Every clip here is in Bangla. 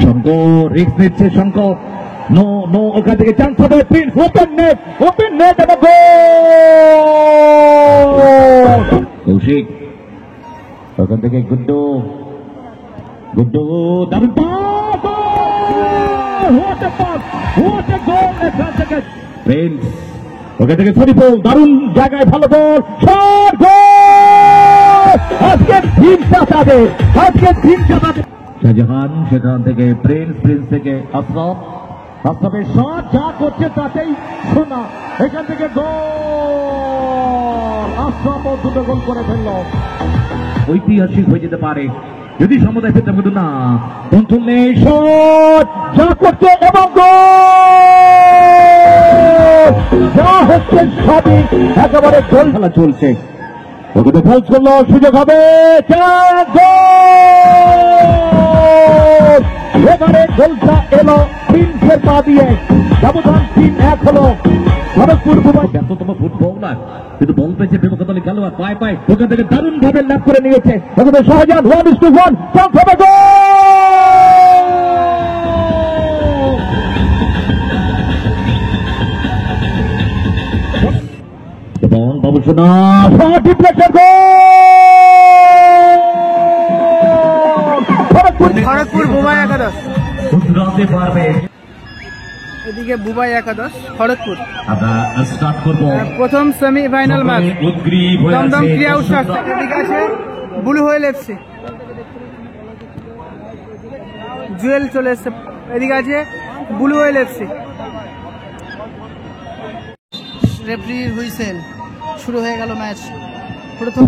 শঙ্কর রিস্ক নিচ্ছে, শঙ্কর নো নো, ওখান থেকে চান্স হবে, প্রিন্স ওপেন নেট এবং গোল। কৌশিক ওখান থেকে গুড্ডু দারুণ pass, what a pass, what a goal এখান থেকে প্রিন্স, ওখান থেকে শরীফুল দারুণ জায়গায় ভালো বল, শট, গোল। আজকের দিনটা তাদের, শাহজাহান সেখান থেকে প্রিন্স থেকে আশরাফের শট, যা করছে তাতেই শোনা, এখান থেকে গোল। আশরাফ দুটো গোল করে ফেলল, ঐতিহাসিক হয়ে যেতে পারে যদি সমুদায় পেতাম, কিন্তু না, কন্ট্রোল নেই, শট যা করছে এবং গোল, যা হচ্ছে সবই একেবারে গোল। খেলা চলছে, ওকে তো ফলস করলো, সুযোগ হবে, এবারে গোলটা এলো প্রিন্সের পা দিয়ে, ব্যবধান 3-1 হলো। খড়গপুর ব্যস্ততম ফুটবলার, কিন্তু বল পেয়েছে বেমকতলি খেলোয়াড়, পায় ওখান থেকে দারুণ ভাবে লাভ করে নিয়েছে, ওখানে শাহজাহান 1-1 চান্স হবে, গোল। এবং বাবুসোনা শট, ডিফ্লেকশন, গোল। খড়গপুর বুবাই একাদশ, গুজরাতে পারবে, এদিকে বুবাই একাদশ খড়গপুর। আমরা স্টার্ট করব প্রথম সেমিফাইনাল ম্যাচ, দমদম ক্রিয়া উৎসব। এদিকে আছে ব্লু হুইল এফসি, জুয়েল চলে এসছে। এদিকে আছে blue wheel FC. Referee whistle, শুরু হয়ে গেল ম্যাচ। প্রথম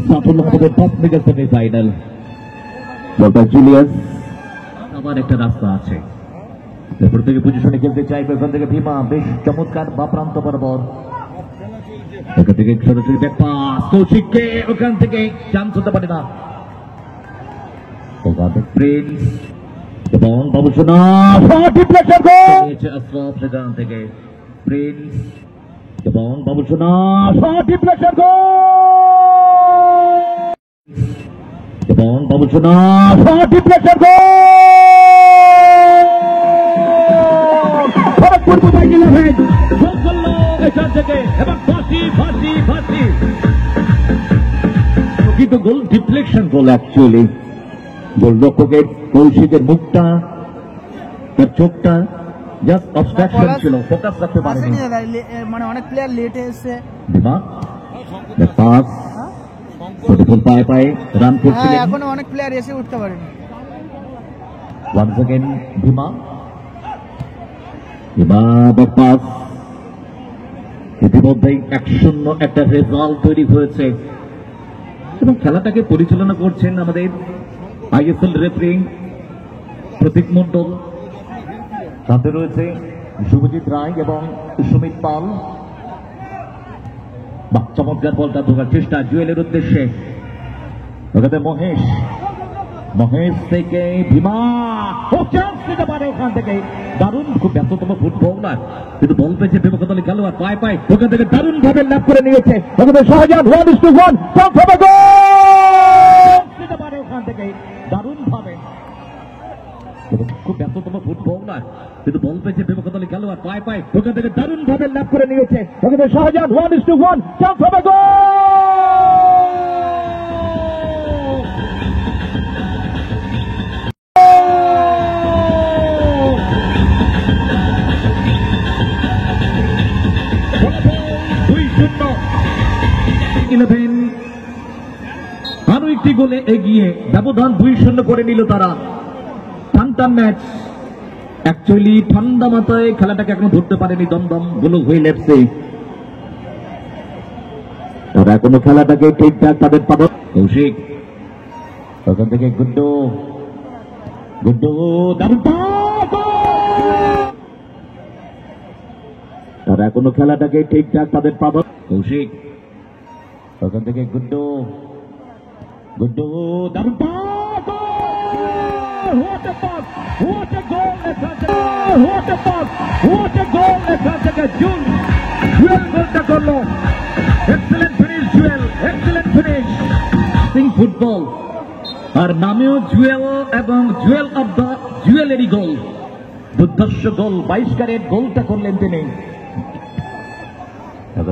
সেমিফাইনাল, জুলিয়াস আবার একটা রাস্তা আছে, এরপর থেকে পজিশনে খেলতে চাইবে, ওখান থেকে ভীমা বেশ চমৎকার বা প্রান্ত বরাবর, ওখান থেকে সরাসরি ব্যাক পাস কৌশিককে, ওখান থেকে চান্স হতে পারে না, প্রিন্স এবং বাবুসোনা শট, ডিফ্লেকশন, গোল। আশরাফ সেখান থেকে প্রিন্স এবং বাবুসোনা শট, ডিফ্লেকশন, গোল। এবং বাবুসোনা শট, ডিফ্লেকশন, গোল। কিন্তু গোল ডিফ্লেকশন গোল, অ্যাকচুয়ালি গোলরক্ষকের কৌশিকের মুখটা, তার চোখটা জাস্ট অবস্ট্রাকশন ছিল, ফোকাস রাখতে পারেনি, মানে অনেক প্লেয়ার লেটে এসে পাস পায়ে রান করছিলেন, এখনো অনেক প্লেয়ার এসে উঠতে পারেনি। ওয়ান্স अगेन ভীমা পাস, ইতিমধ্যেই 1-0 একটা রেজাল্ট তৈরি হয়েছে এবং খেলাটাকে পরিচালনা করছেন আমাদের আইএসএল রেফারি প্রতীক মণ্ডল, সাথে রয়েছে শুভজিৎ রায় এবং সুমিত পাল। চমৎকার বলটা ঢোকার চেষ্টা জুয়েলের উদ্দেশ্যে, ওখানে মহেশ থেকে ভীমা চান্স নিতে পারে, ওখান থেকে দারুণ, খুব ব্যস্ততম ফুটবলার, কিন্তু বল পেয়েছে বেমকতলি খেলোয়াড়, পায় ওখান থেকে দারুণ ভাবে লাভ করে নিয়েছে, ওখানে শাহজাহান 1-1 চান্স হবে, গোল নিতে পারে, ওখান থেকে দারুণ ভাবে, খুব ব্যস্ততম ফুটবলার, কিন্তু বল পেয়েছে বেমকতলি খেলোয়াড়, পায় ওখান থেকে দারুণ ভাবে লাভ করে নিয়েছে, ওখানে শাহজাহান 1-1 চান্স হবে, গোল। আরো একটি গোলে এগিয়ে ব্যবধান 2-0 করে নিল তারা। ঠান্ডা ম্যাচ, অ্যাকচুয়ালি ঠান্ডা মাথায় খেলাটাকে এখনো ধরতে পারেনি দমদম ব্লু হুইল এফসি, ওরা এখনো খেলাটাকে ঠিকঠাক তাদের পাবে। কৌশিক ওখান থেকে গুড্ডু দারুণ পাস, তারা এখনো খেলাটাকে ঠিকঠাক তাদের পাবে। কৌশিক ওখান থেকে গুড্ডু দারুণ pass, what a pass, what a goal, what a pass, what a goal, Jewel গোলটা করলো, excellent finish Jewel, excellent finish. সিং ফুটবল আর নামেও জুয়েল এবং Jewel of the jewellery goal, দুর্ধর্ষ গোল, 22 ক্যারেট গোলটা করলেন তিনি।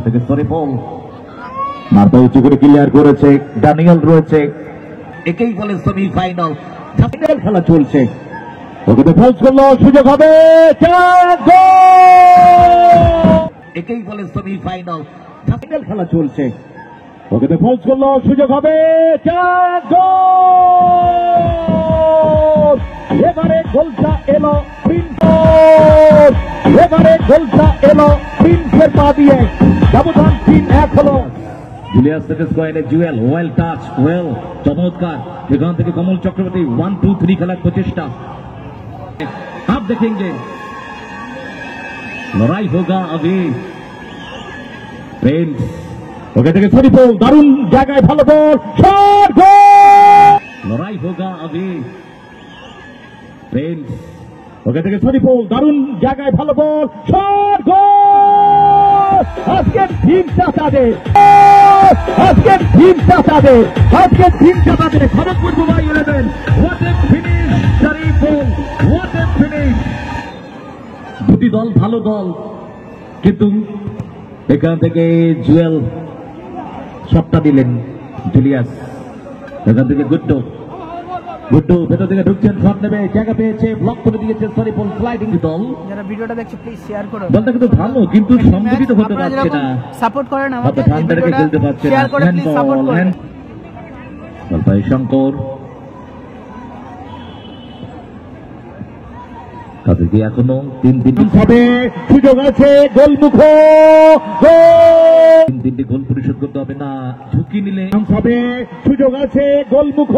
থেকে শরীফুল মাথা উঁচু করে ক্লিয়ার করেছে, ড্যানিয়েল রয়েছে, একেই বলে সেমিফাইনাল, ফাইনাল খেলা চলছে। ওকে ফলস করলো, সুযোগ হবে, একেই বলে সেমিফাইনাল, ফাইনাল খেলা চলছে। ওকে ফলস করলো, সুযোগ হবে, এবারে গোলটা এলো প্রিন্সের, এবারে গোলটা এলো প্রিন্সের পা দিয়ে, ব্যবধান 3-1 হলো। জুলিয়াস কয়েনে জুয়েল, ওয়েল টাচ, ওয়েল চমৎকার, সেখান থেকে কমল চক্রবর্তী 1-2-3 খেলার প্রচেষ্টা। आप देखेंगे लड़ाई होगा अभी, প্রিন্স ওকে থেকে শরীফুল, দারুণ জায়গায় ভালো বল, শট, গোল, লড়াই হোগা अभी, প্রিন্স ওকে থেকে শরীফুল, দারুণ জায়গায় ভালো বল, শট, গোল। আজকে টিমটা তাদের, আজকে টিমটা তাদের, আজকে টিমটা তাদের, Kharagpur mobile 11, what a finish Shariful, what a finish. দুটি দল ভালো দল, কিন্তু এখান থেকে জুয়েল শটটা দিলেন, জুলিয়াস এখান থেকে গুড্ডু, গুড্ডু ভেতর থেকে ঢুকছেন, শট নেবে, জায়গা পেয়েছে, ব্লক করে দিয়েছে শরীফুল। স্লাইডিং দল, যারা ভিডিওটা দেখছে প্লিজ শেয়ার করুন। দলটা কিন্তু ভালো, কিন্তু সংগঠিত হতে পারছে না, সাপোর্ট করেন আমাকে, ঠান্ডাটাকে খেলতে পারছে না। শেয়ার করে প্লিজ সাপোর্ট করেন। জলপাই শঙ্কর কাছে এখনো 3-3 হবে, সুযোগ আছে, গোলমুখ, গোল, 3-3 গোল পরিশোধ করতে হবে না, ঝুঁকি নিলে হবে, সুযোগ আছে, গোলমুখ,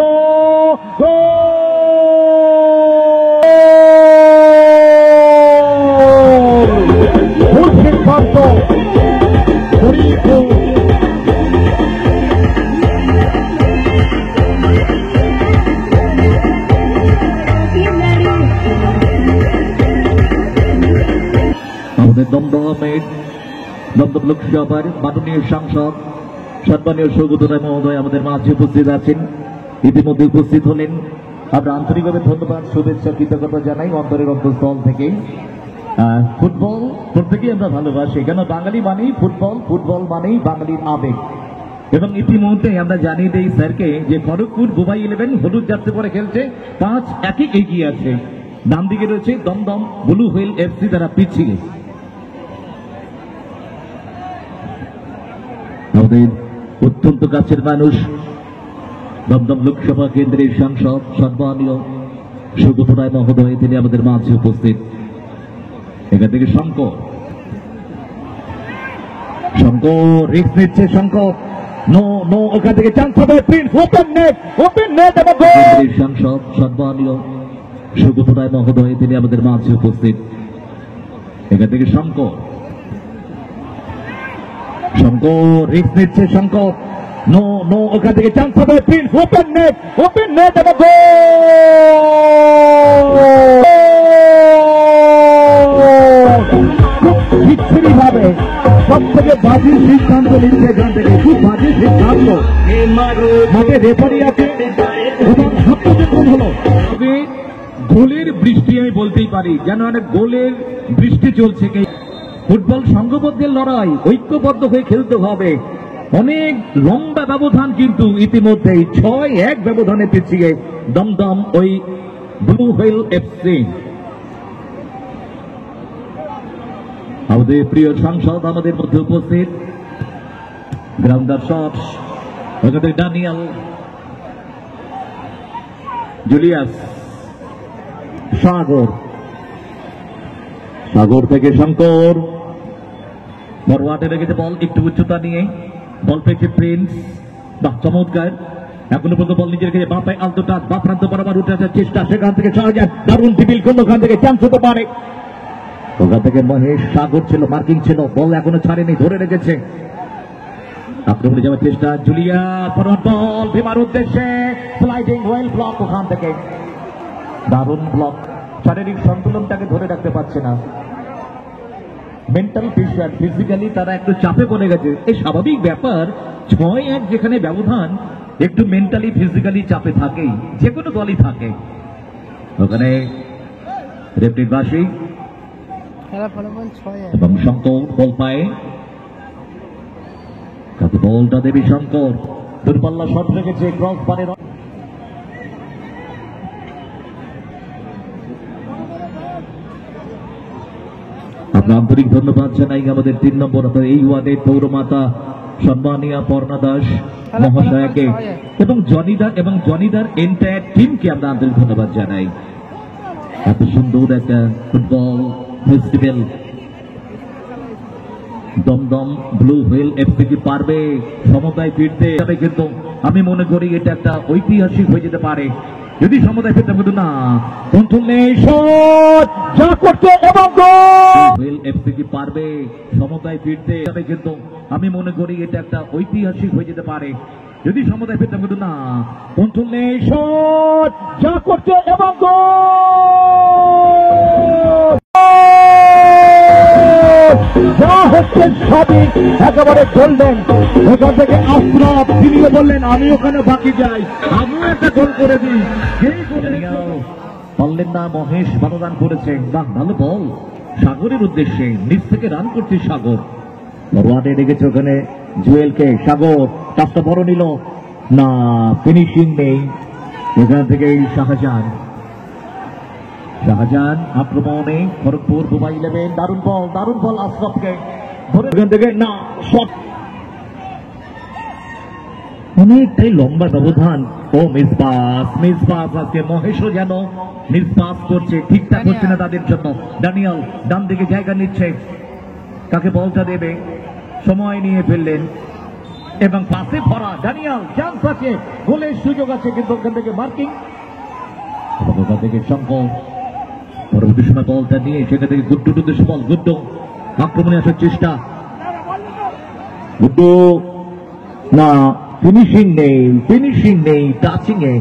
গোল, সিদ্ধান্ত আমাদের দমদমের দমদম লোকসভার মাননীয় সাংসদ সম্মানীয় সৌগত রায় মহোদয় আমাদের মাঝে উপস্থিত আছেন, ইতিমধ্যে উপস্থিত হলেন। আমরা আন্তরিকভাবে ধন্যবাদ, শুভেচ্ছা, কৃতজ্ঞতা জানাই অন্তরের অন্তঃস্থল থেকে। ফুটবল প্রত্যেকেই আমরা ভালোবাসি, কেন বাঙালি মানেই ফুটবল, ফুটবল মানেই বাঙালির আবেগ। এবং ইতিমধ্যে আমরা জানিয়ে দিই স্যারকে যে খড়গপুর মোবাইল 11 হলুদ যাত্রী পরে খেলছে, 5-1 এগিয়ে আছে। ডান দিকে রয়েছে দমদম ব্লু হুইল এফসি, তারা পিছিয়ে। আমাদের অত্যন্ত কাছের মানুষ, দমদম লোকসভা কেন্দ্রের সাংসদ সম্মানীয় সৌগত রায় মহোদয়, তিনি আমাদের মাঝে উপস্থিত। এখান থেকে শঙ্কর, শঙ্কর রিস্ক নিচ্ছে, শঙ্কর নো নো, ওখান থেকে চান্স হবে, Prince, open net, open net, এবং গোল। সাংসদ সম্মানীয় সৌগত রায় মহোদয়, তিনি আমাদের মাঝে উপস্থিত। এখান থেকে শঙ্কর, শঙ্কর রিস্ক নিচ্ছে, শঙ্কর নো নো, ওখান থেকে চান্স হবে, Prince, open net, open net, এবং গোল। বিচ্ছিরি ভাবে সব থেকে বাজির সিদ্ধান্ত নিচ্ছে, এখান থেকে খুব বাজির সিদ্ধান্ত, মাঠে রেফারি আছে এবং হাতপর্যন্ত হলো। তবে গোলের বৃষ্টি আমি বলতেই পারি, যেন অনেক গোলের বৃষ্টি চলছে। ফুটবল সংঘবদ্ধের লড়াই, ঐক্যবদ্ধ হয়ে খেলতে হবে। অনেক লম্বা ব্যবধান, কিন্তু ইতিমধ্যেই 6-1 ব্যবধানে পিছিয়ে দমদম ওই ব্লু হুইল এফসি। আমাদের প্রিয় সাংসদ আমাদের মধ্যে উপস্থিত, গ্রাউন্ডার শট, ওখানে ড্যানিয়েল, জুলিয়াস, সাগর, সাগর থেকে শঙ্কর, ফরওয়ার্ডে রেখেছে বল একটু উচ্চতা নিয়ে, বল পেয়েছে প্রিন্স, বাহ চমৎকার, এখনো পর্যন্ত বল নিজের কাছে, বাঁ পায়ে আলতো টাচ, বাঁ প্রান্ত বরাবর উঠে আসার চেষ্টা, সেখান থেকে শাহজাহান দারুণ টিপিল করল, ওখান থেকে চান্স হতে পারে। ওখান থেকে মহেশ, সাগর ছিল, মার্কিং ছিল, বল এখনো ছাড়েনি, ধরে রেখেছে, আক্রমণে যাওয়ার চেষ্টা, জুলিয়া ফরওয়ার্ড বল ভীমার উদ্দেশ্যে, স্লাইডিং ওয়েল ব্লক, ওখান থেকে দারুণ ব্লক, শারীরিক সন্তুলনটাকে ধরে রাখতে পারছে না। মেন্টাল প্রেশার, ফিজিক্যালি তারা একটু চাপে পড়ে গেছে, এই স্বাভাবিক ব্যাপার। 6-1 যেখানে ব্যবধান, একটু মেন্টালি ফিজিক্যালি চাপে থাকে, যে কোনো দলই থাকে। ওখানে রেফারির বাঁশি খেলা ফলাফল 6-1 এবং শঙ্কর বল পায়, কাকে বলটা দেবী শঙ্কর, দূরপাল্লা শট রেখেছে, ক্রস বারের আমরা আন্তরিক ধন্যবাদ জানাই আমাদের 3 নম্বর এই ওয়ার্ডের পৌরমাতা সম্মানীয় পর্ণা দাস মহাশয়াকে এবং জনিদার এন্টায়ার টিমকে আমরা আন্তরিক ধন্যবাদ জানাই। এত সুন্দর একটা football festival Dumdum blue wheel FC কি পারবে সমতায় ফিরতে? কিন্তু আমি মনে করি এটা একটা ঐতিহাসিক হয়ে যেতে পারে যদি সমতায় ফিরতে, কিন্তু না, কন্ট্রোল নেই, শট যা করতে এবং গোল। এফসি কি পারবে সমতায় ফিরতে? কিন্তু আমি মনে করি এটা একটা ঐতিহাসিক হয়ে যেতে পারে যদি সমতায় ফিরতে, কিন্তু না, কন্ট্রোল নেই, শট যা করতে এবং গোল। যা হচ্ছে সবই একেবারে গোল্ডেন। ওখান থেকে আশরাফ তিনিও বললেন আমি ওখানে বাকি যাই, আমিও একটা গোল করে দিই। পারলেন না, মহেশ ভালো রান করেছে, বাহ ভালো বল সাগরের উদ্দেশ্যে, নিচ থেকে রান করছে সাগর, ফরওয়ার্ডে রেখেছে ওখানে জুয়েলকে, সাগর কাজটা বড় নিল না, ফিনিশিং নেই। এখান থেকে শাহজাহান আক্রমণে খড়গপুর বুবাই 11, দারুণ বল আশরাফকে ধরে, এখান থেকে না, শট অনেকটাই লম্বা ব্যবধান। ও মিসপাস আজকে মহেশও যেন মিসপাস করছে, ঠিকঠাক হচ্ছে না তাদের জন্য। ড্যানিয়েল ডান দিকে জায়গা নিচ্ছে, কাকে বলটা দেবে, সময় নিয়ে ফেললেন এবং পাশে ভরা ড্যানিয়েল, চান্স আছে, গোলের সুযোগ আছে, কিন্তু ওখান থেকে মার্কিং, ওখান থেকে শঙ্কর পরবর্তী সময় বলটা নিয়ে সেখান থেকে গুড্ডুর উদ্দেশ্যে বল, গুড্ডু আক্রমণে আসার চেষ্টা, গুড্ডু না, ফিনিশিং নেই টাচিং এ।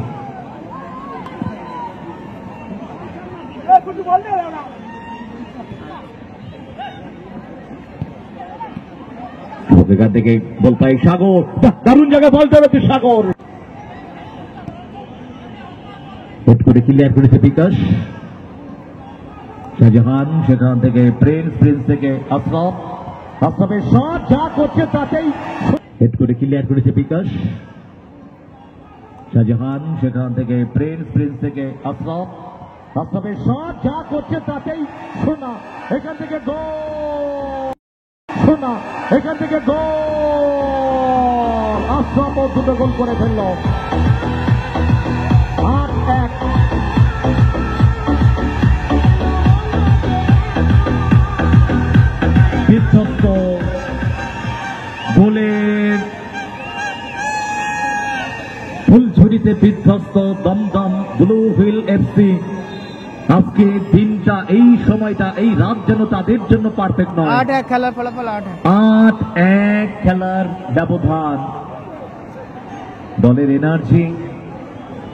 এখান থেকে বল পাই সাগর, দারুণ জায়গায় বলতে হবে সাগর, হেড করে ক্লিয়ার করেছে বিকাশ, শাহজাহান সেখান থেকে প্রিন্স থেকে আশরাফের শট যা করছে তাতেই, হেড করে ক্লিয়ার করেছে বিকাশ, শাহজাহান সেখান থেকে প্রিন্স থেকে আশরাফের শট যা করছে তাতেই শোনা, এখান থেকে গোল, আশরাফ দুটো গোল করে ফেলল, 8-1। বিধ্বস্ত গোলের ফুলঝুরিতে বিধ্বস্ত দমদম ব্লু হুইল এফসি। আজকে দিনটা, এই সময়টা, এই রাত যেন তাদের জন্য পারফেক্ট নয়। 8-1 খেলার ফলাফল, 8-1 খেলার ব্যবধান। দলের এনার্জি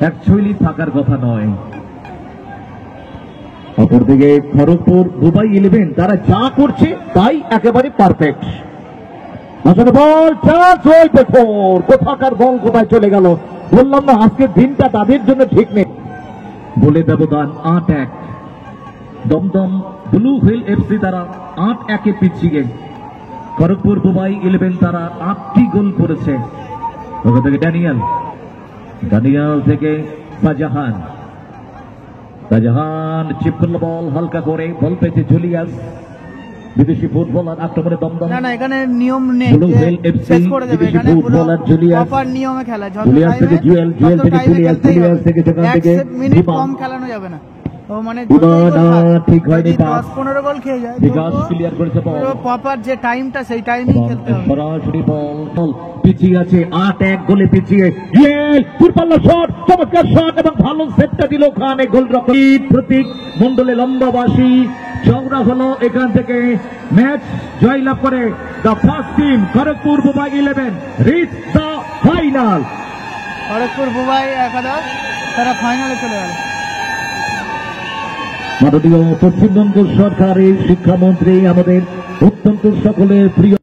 অ্যাকচুয়ালি থাকার কথা নয়। অপরদিকে খড়গপুর বুবাই 11 তারা যা করছে তাই একেবারে পারফেক্ট। আসলে বল চান্স, ওই দেখুন কোথাকার বল কোথায় চলে গেল, বললাম না আজকের দিনটা তাদের জন্য ঠিক নেই। বলে ব্যবধান 8-1, দমদম ব্লু হুইল এফসি তারা 8-1 পিছিয়ে, খড়গপুর বুবাই 11 তারা 8টি গোল করেছে। ওখান থেকে ড্যানিয়েল থেকে শাহজাহান চিপ করল বল হালকা করে, বল পেয়েছে জুলিয়াস, বিদেশি ফুটবলার, আক্রমণে দমদম, না এখানে নিয়ম নেই, শেষ করে দেবে, এখানে ফুটবলার জুলিয়াস, প্রপার নিয়মে খেলা, জুলিয়াস থেকে জুয়েল থেকে জুলিয়াস থেকে সেখান থেকে মিনিট কম খেলানো যাবে না, ও মানে ঠিক হয়নি, 10-15 গোল খেয়ে যায়, বিকাশ ক্লিয়ার করেছে বল, প্রপার যে টাইমটা সেই টাইমেই খেলতে হবে। সরাসরি বল পিছিয়ে আছে, 8-1 গোলে পিছিয়ে, দূরপাল্লা শট, চমৎকার শট এবং ভালো সেটটা দিল ওখানে গোলরক্ষক প্রতীক মন্ডলে লম্বাবাসী চওড়া হলো, এখান থেকে ম্যাচ জয়লাভ করে the first team Kharagpur Bubai 11 reach the final. Kharagpur Bubai 11 তারা ফাইনালে চলে গেল। মাননীয় পশ্চিমবঙ্গ সরকারের শিক্ষামন্ত্রী, আমাদের অত্যন্ত সকলের প্রিয়